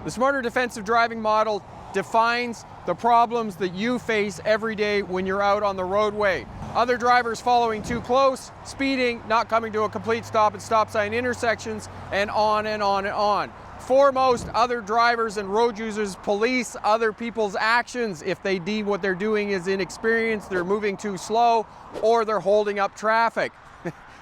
The Smarter Defensive Driving model defines the problems that you face every day when you're out on the roadway. Other drivers following too close, speeding, not coming to a complete stop at stop sign intersections, and on and on and on. Foremost, other drivers and road users police other people's actions if they deem what they're doing is inexperienced, they're moving too slow, or they're holding up traffic.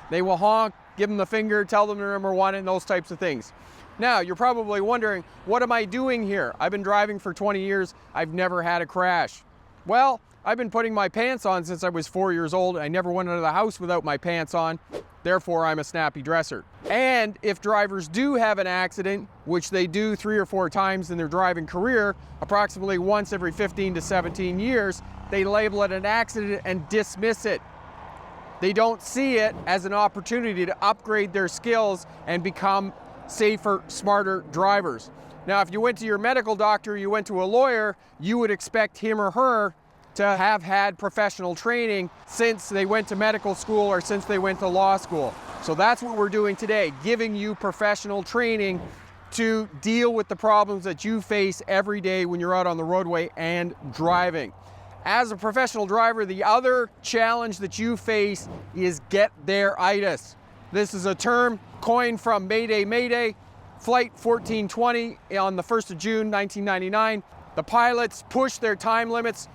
They will honk, give them the finger, tell them they're number one, and those types of things. Now, you're probably wondering, what am I doing here? I've been driving for 20 years, I've never had a crash. Well, I've been putting my pants on since I was 4 years old. I never went out of the house without my pants on. Therefore, I'm a snappy dresser. And if drivers do have an accident, which they do 3 or 4 times in their driving career, approximately once every 15 to 17 years, they label it an accident and dismiss it. They don't see it as an opportunity to upgrade their skills and become safer, smarter drivers. Now, if you went to your medical doctor, you went to a lawyer, you would expect him or her to have had professional training since they went to medical school or since they went to law school. So that's what we're doing today, giving you professional training to deal with the problems that you face every day when you're out on the roadway and driving. As a professional driver, the other challenge that you face is get-there-itis. This is a term coined from Mayday Mayday, Flight 1420 on the 1st of June, 1999. The pilots pushed their time limits,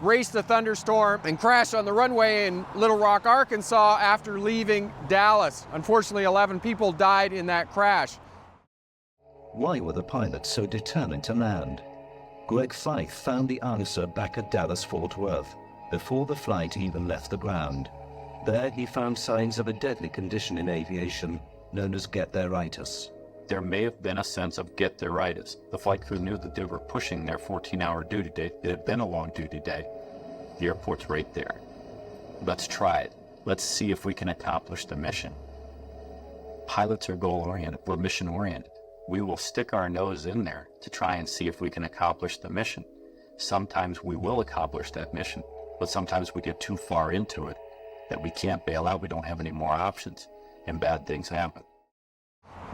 raced a thunderstorm, and crashed on the runway in Little Rock, Arkansas after leaving Dallas. Unfortunately, 11 people died in that crash. Why were the pilots so determined to land? Greg Fife found the answer back at Dallas-Fort Worth, before the flight even left the ground. There he found signs of a deadly condition in aviation, known as get-there-itis. There may have been a sense of get-there-itis. The flight crew knew that they were pushing their 14-hour duty day. It had been a long duty day. The airport's right there. Let's try it. Let's see if we can accomplish the mission. Pilots are goal-oriented. We're mission-oriented. We will stick our nose in there to try and see if we can accomplish the mission. Sometimes we will accomplish that mission, but sometimes we get too far into it that we can't bail out. We don't have any more options, and bad things happen.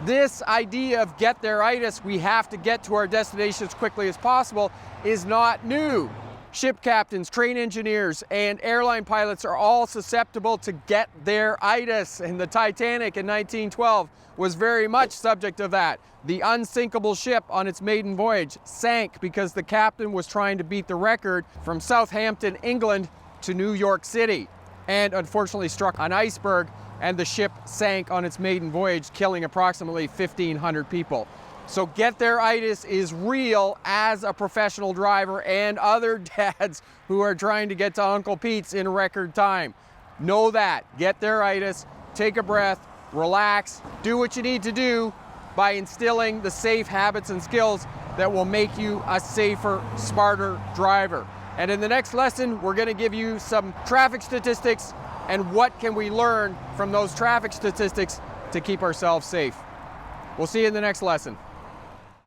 This idea of get-there-itis, we have to get to our destination as quickly as possible, is not new. Ship captains, train engineers, and airline pilots are all susceptible to get-there-itis, and the Titanic in 1912 was very much subject of that. The unsinkable ship on its maiden voyage sank because the captain was trying to beat the record from Southampton, England to New York City, and unfortunately struck an iceberg, and the ship sank on its maiden voyage, killing approximately 1,500 people. So get-there-itis is real as a professional driver and other dads who are trying to get to Uncle Pete's in record time. Know that. Get-there-itis, take a breath, relax, do what you need to do by instilling the safe habits and skills that will make you a safer, smarter driver. And in the next lesson, we're going to give you some traffic statistics and what can we learn from those traffic statistics to keep ourselves safe. We'll see you in the next lesson.